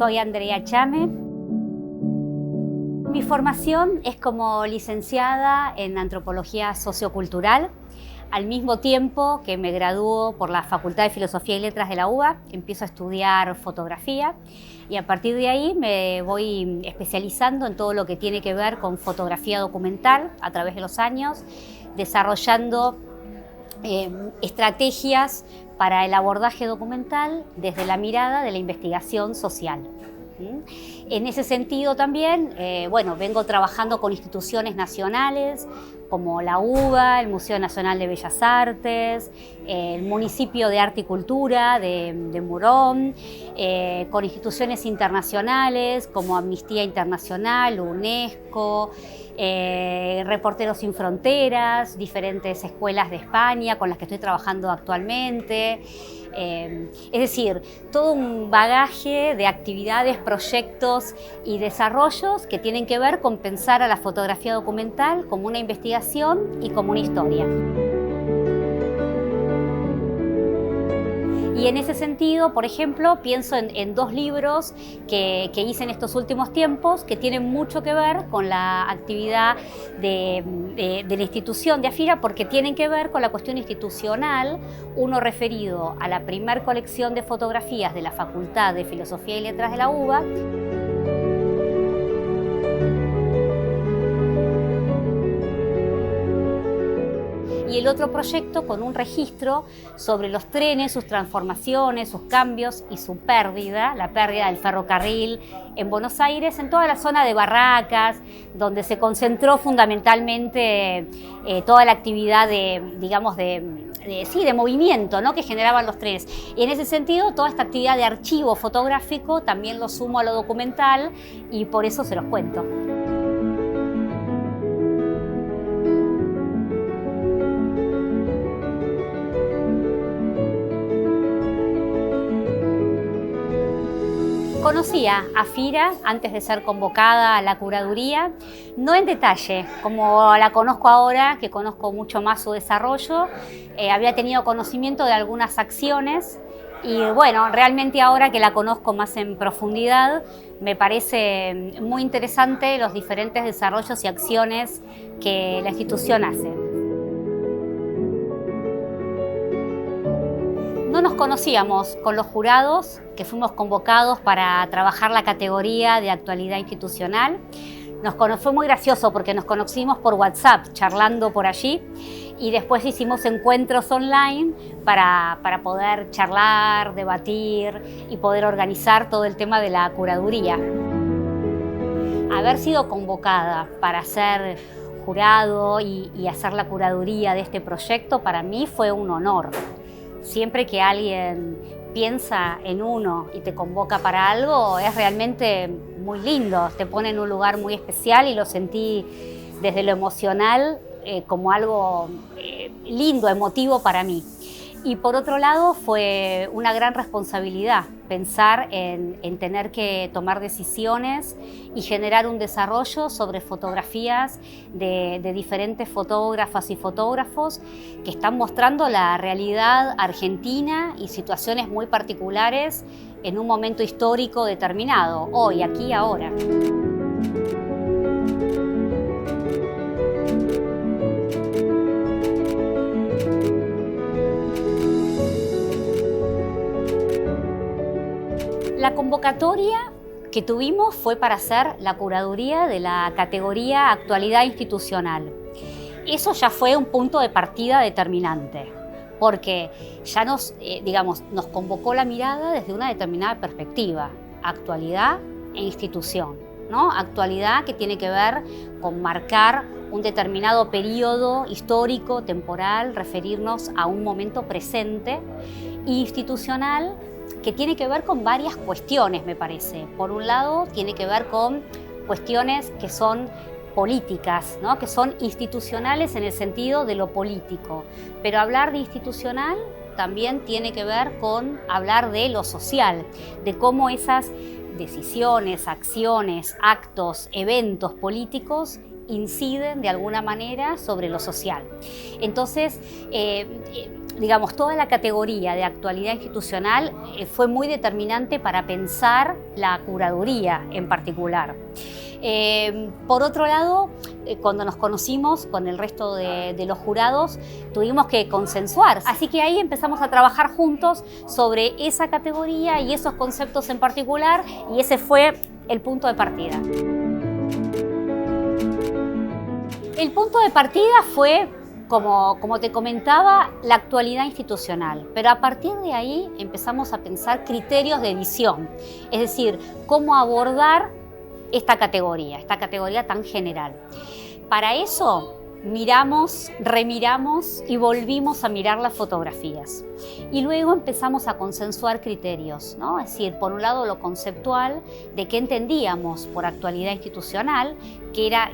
Soy Andrea Chame. Mi formación es como licenciada en Antropología Sociocultural. Al mismo tiempo que me gradúo por la Facultad de Filosofía y Letras de la UBA, empiezo a estudiar fotografía y a partir de ahí me voy especializando en todo lo que tiene que ver con fotografía documental a través de los años, desarrollando estrategias para el abordaje documental desde la mirada de la investigación social. En ese sentido también, vengo trabajando con instituciones nacionales como la UBA, el Museo Nacional de Bellas Artes, el Municipio de Arte y Cultura de Morón, con instituciones internacionales como Amnistía Internacional, UNESCO, Reporteros Sin Fronteras, diferentes escuelas de España con las que estoy trabajando actualmente. Es decir, todo un bagaje de actividades, proyectos y desarrollos que tienen que ver con pensar a la fotografía documental como una investigación y como una historia. Y en ese sentido, por ejemplo, pienso en dos libros que hice en estos últimos tiempos que tienen mucho que ver con la actividad de la institución de AFIRA, porque tienen que ver con la cuestión institucional, uno referido a la primer colección de fotografías de la Facultad de Filosofía y Letras de la UBA, y el otro proyecto con un registro sobre los trenes, sus transformaciones, sus cambios y su pérdida, la pérdida del ferrocarril en Buenos Aires, en toda la zona de Barracas, donde se concentró fundamentalmente toda la actividad de movimiento, ¿no?, que generaban los trenes. Y en ese sentido, toda esta actividad de archivo fotográfico también lo sumo a lo documental y por eso se los cuento. Conocí a AFIRA antes de ser convocada a la curaduría, no en detalle, como la conozco ahora, que conozco mucho más su desarrollo. Había tenido conocimiento de algunas acciones y realmente ahora que la conozco más en profundidad, me parece muy interesante los diferentes desarrollos y acciones que la institución hace. No nos conocíamos con los jurados que fuimos convocados para trabajar la categoría de actualidad institucional. Fue muy gracioso porque nos conocimos por WhatsApp, charlando por allí, y después hicimos encuentros online para poder charlar, debatir y poder organizar todo el tema de la curaduría. Haber sido convocada para ser jurado y hacer la curaduría de este proyecto para mí fue un honor. Siempre que alguien piensa en uno y te convoca para algo, es realmente muy lindo, te pone en un lugar muy especial y lo sentí desde lo emocional como algo lindo, emotivo para mí. Y por otro lado fue una gran responsabilidad pensar en tener que tomar decisiones y generar un desarrollo sobre fotografías de diferentes fotógrafas y fotógrafos que están mostrando la realidad argentina y situaciones muy particulares en un momento histórico determinado, hoy, aquí y ahora. La convocatoria que tuvimos fue para hacer la curaduría de la categoría Actualidad Institucional. Eso ya fue un punto de partida determinante, porque ya nos convocó la mirada desde una determinada perspectiva, actualidad e institución, ¿no? Actualidad que tiene que ver con marcar un determinado periodo histórico, temporal, referirnos a un momento presente, e institucional que tiene que ver con varias cuestiones, me parece. Por un lado, tiene que ver con cuestiones que son políticas, ¿no?, que son institucionales en el sentido de lo político. Pero hablar de institucional también tiene que ver con hablar de lo social, de cómo esas decisiones, acciones, actos, eventos políticos inciden de alguna manera sobre lo social. Entonces, digamos, toda la categoría de actualidad institucional fue muy determinante para pensar la curaduría en particular. Por otro lado, cuando nos conocimos con el resto de los jurados, tuvimos que consensuar. Así que ahí empezamos a trabajar juntos sobre esa categoría y esos conceptos en particular, y ese fue el punto de partida. El punto de partida fue, como te comentaba, la actualidad institucional, pero a partir de ahí empezamos a pensar criterios de edición, es decir, cómo abordar esta categoría tan general. Para eso miramos, remiramos y volvimos a mirar las fotografías. Y luego empezamos a consensuar criterios, ¿no? Es decir, por un lado lo conceptual de qué entendíamos por actualidad institucional, que era,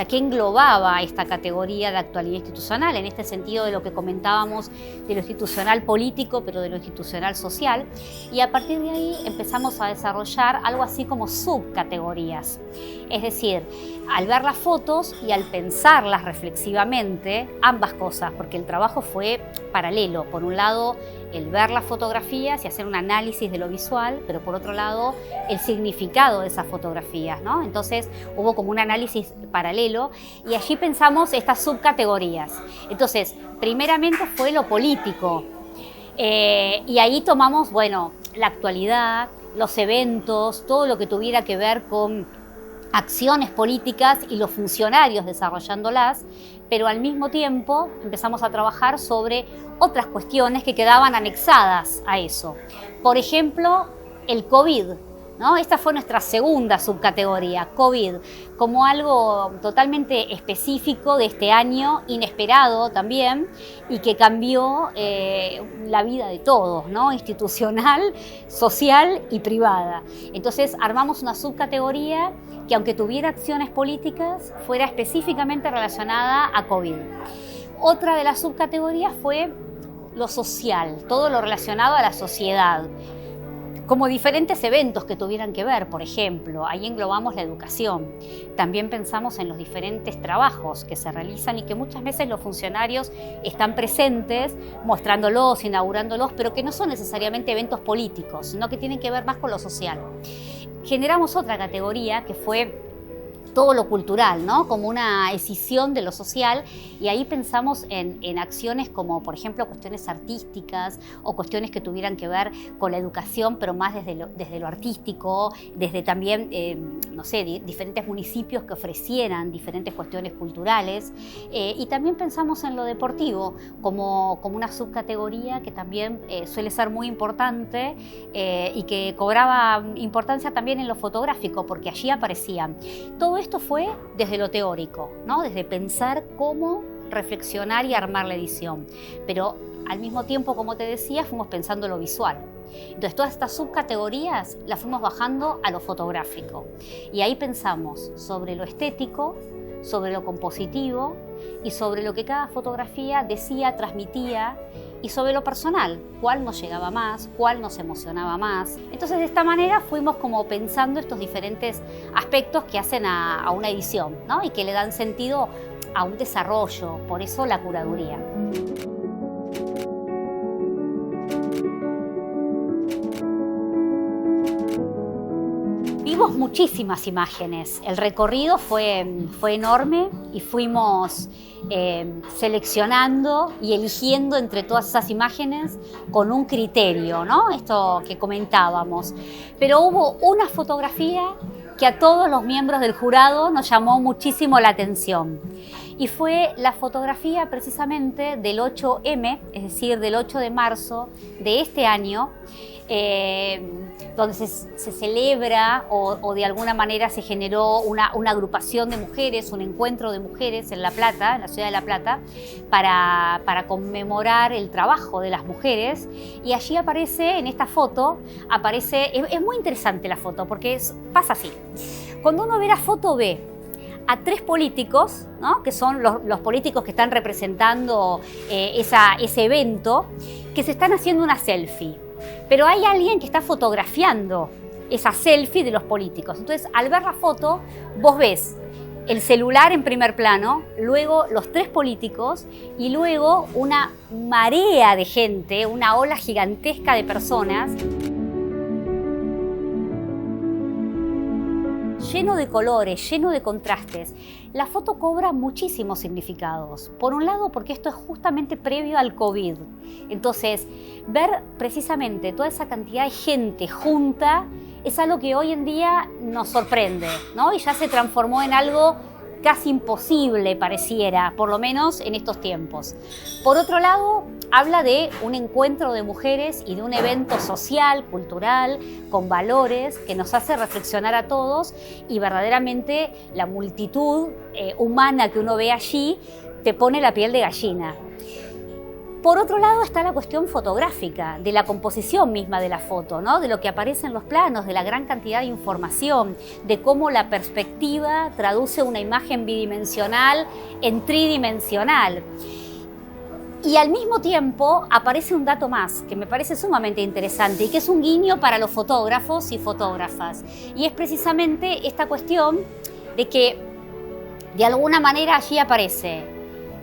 qué englobaba esta categoría de actualidad institucional, en este sentido de lo que comentábamos de lo institucional político, pero de lo institucional social. Y a partir de ahí empezamos a desarrollar algo así como subcategorías. Es decir, al ver las fotos y al pensarlas reflexivamente, ambas cosas, porque el trabajo fue paralelo. Por un lado, el ver las fotografías y hacer un análisis de lo visual, pero por otro lado, el significado de esas fotografías, ¿no? Entonces, hubo como un análisis paralelo y allí pensamos estas subcategorías. Entonces, primeramente fue lo político y ahí tomamos, bueno, la actualidad, los eventos, todo lo que tuviera que ver con acciones políticas y los funcionarios desarrollándolas, pero al mismo tiempo empezamos a trabajar sobre otras cuestiones que quedaban anexadas a eso. Por ejemplo, el COVID, ¿no? Esta fue nuestra segunda subcategoría, COVID, como algo totalmente específico de este año, inesperado también, y que cambió la vida de todos, ¿no? Institucional, social y privada. Entonces armamos una subcategoría que, aunque tuviera acciones políticas, fuera específicamente relacionada a COVID. Otra de las subcategorías fue lo social, todo lo relacionado a la sociedad, como diferentes eventos que tuvieran que ver, por ejemplo, ahí englobamos la educación. También pensamos en los diferentes trabajos que se realizan y que muchas veces los funcionarios están presentes mostrándolos, inaugurándolos, pero que no son necesariamente eventos políticos, sino que tienen que ver más con lo social. Generamos otra categoría que fue todo lo cultural, ¿no? Como una escisión de lo social, y ahí pensamos en acciones como, por ejemplo, cuestiones artísticas o cuestiones que tuvieran que ver con la educación, pero más desde lo artístico, desde también, no sé, diferentes municipios que ofrecieran diferentes cuestiones culturales, y también pensamos en lo deportivo como una subcategoría que también suele ser muy importante y que cobraba importancia también en lo fotográfico, porque allí aparecían. Todo esto fue desde lo teórico, ¿no? Desde pensar cómo reflexionar y armar la edición. Pero al mismo tiempo, como te decía, fuimos pensando lo visual. Entonces, todas estas subcategorías las fuimos bajando a lo fotográfico. Y ahí pensamos sobre lo estético, sobre lo compositivo y sobre lo que cada fotografía decía, transmitía, y sobre lo personal, cuál nos llegaba más, cuál nos emocionaba más. Entonces, de esta manera fuimos como pensando estos diferentes aspectos que hacen a una edición, ¿no? Y que le dan sentido a un desarrollo, por eso la curaduría. Vimos muchísimas imágenes, el recorrido fue enorme y fuimos seleccionando y eligiendo entre todas esas imágenes con un criterio, ¿no? Esto que comentábamos. Pero hubo una fotografía que a todos los miembros del jurado nos llamó muchísimo la atención. Y fue la fotografía precisamente del 8M, es decir, del 8 de marzo de este año, donde se celebra o de alguna manera se generó una agrupación de mujeres, un encuentro de mujeres en La Plata, en la ciudad de La Plata, para conmemorar el trabajo de las mujeres. Y allí aparece, en esta foto, es muy interesante la foto porque pasa así. Cuando uno ve la foto ve a tres políticos, ¿no? Que son los políticos que están representando ese evento, que se están haciendo una selfie. Pero hay alguien que está fotografiando esa selfie de los políticos. Entonces, al ver la foto, vos ves el celular en primer plano, luego los tres políticos y luego una marea de gente, una ola gigantesca de personas, lleno de colores, lleno de contrastes. La foto cobra muchísimos significados. Por un lado, porque esto es justamente previo al COVID. Entonces, ver precisamente toda esa cantidad de gente junta es algo que hoy en día nos sorprende, ¿no? Y ya se transformó en algo casi imposible, pareciera, por lo menos en estos tiempos. Por otro lado, habla de un encuentro de mujeres y de un evento social, cultural, con valores, que nos hace reflexionar a todos, y verdaderamente la multitud humana que uno ve allí te pone la piel de gallina. Por otro lado está la cuestión fotográfica, de la composición misma de la foto, ¿no? De lo que aparece en los planos, de la gran cantidad de información, de cómo la perspectiva traduce una imagen bidimensional en tridimensional. Y al mismo tiempo aparece un dato más que me parece sumamente interesante y que es un guiño para los fotógrafos y fotógrafas. Y es precisamente esta cuestión de que de alguna manera allí aparece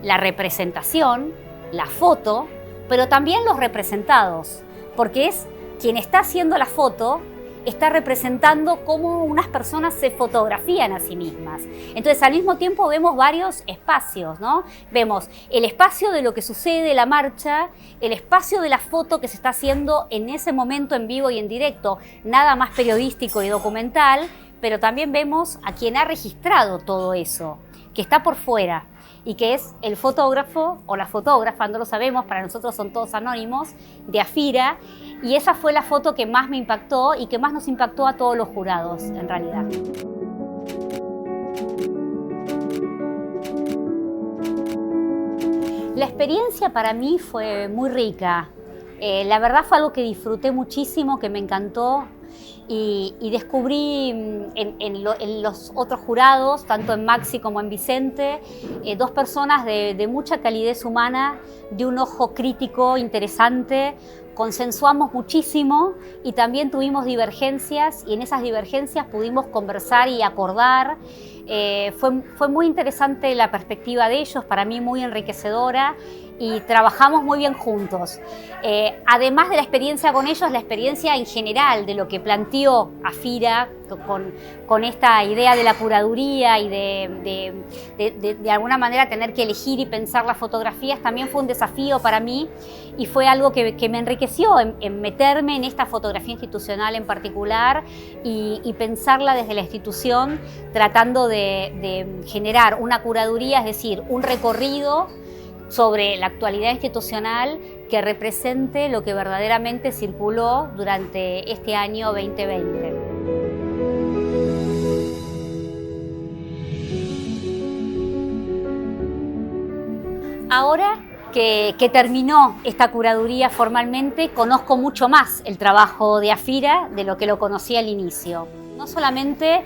la representación, la foto, pero también los representados, porque es quien está haciendo la foto, está representando cómo unas personas se fotografían a sí mismas. Entonces, al mismo tiempo vemos varios espacios, ¿no? Vemos el espacio de lo que sucede, la marcha, el espacio de la foto que se está haciendo en ese momento en vivo y en directo, nada más periodístico y documental, pero también vemos a quien ha registrado todo eso, que está por fuera, y que es el fotógrafo o la fotógrafa, no lo sabemos, para nosotros son todos anónimos, de AFIRA, y esa fue la foto que más me impactó y que más nos impactó a todos los jurados, en realidad. La experiencia para mí fue muy rica. La verdad fue algo que disfruté muchísimo, que me encantó. Y descubrí en los otros jurados, tanto en Maxi como en Vicente, dos personas de mucha calidez humana, de un ojo crítico interesante. Consensuamos muchísimo y también tuvimos divergencias, y en esas divergencias pudimos conversar y acordar. Fue muy interesante la perspectiva de ellos, para mí muy enriquecedora, y trabajamos muy bien juntos. Además de la experiencia con ellos, la experiencia en general de lo que planteó AFIRA con esta idea de la curaduría y de alguna manera tener que elegir y pensar las fotografías, también fue un desafío para mí, y fue algo que me enriqueció en meterme en esta fotografía institucional en particular y pensarla desde la institución, tratando de generar una curaduría, es decir, un recorrido sobre la actualidad institucional que represente lo que verdaderamente circuló durante este año 2020. Ahora que terminó esta curaduría formalmente, conozco mucho más el trabajo de AFIRA de lo que lo conocía al inicio. No solamente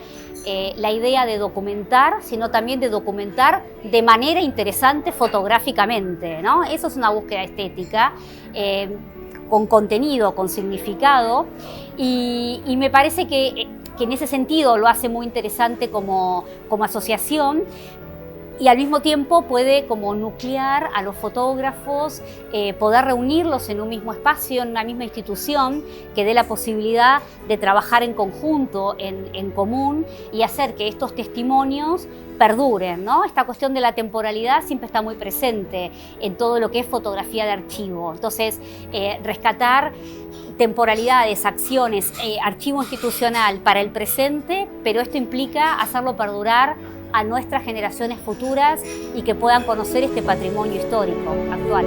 la idea de documentar, sino también de documentar de manera interesante fotográficamente, ¿no? Eso es una búsqueda estética, con contenido, con significado, y me parece que en ese sentido lo hace muy interesante como asociación. Y al mismo tiempo puede como nuclear a los fotógrafos, poder reunirlos en un mismo espacio, en una misma institución, que dé la posibilidad de trabajar en conjunto, en común, y hacer que estos testimonios perduren, ¿no? Esta cuestión de la temporalidad siempre está muy presente en todo lo que es fotografía de archivo. Entonces, rescatar temporalidades, acciones, archivo institucional para el presente, pero esto implica hacerlo perdurar a nuestras generaciones futuras y que puedan conocer este patrimonio histórico actual.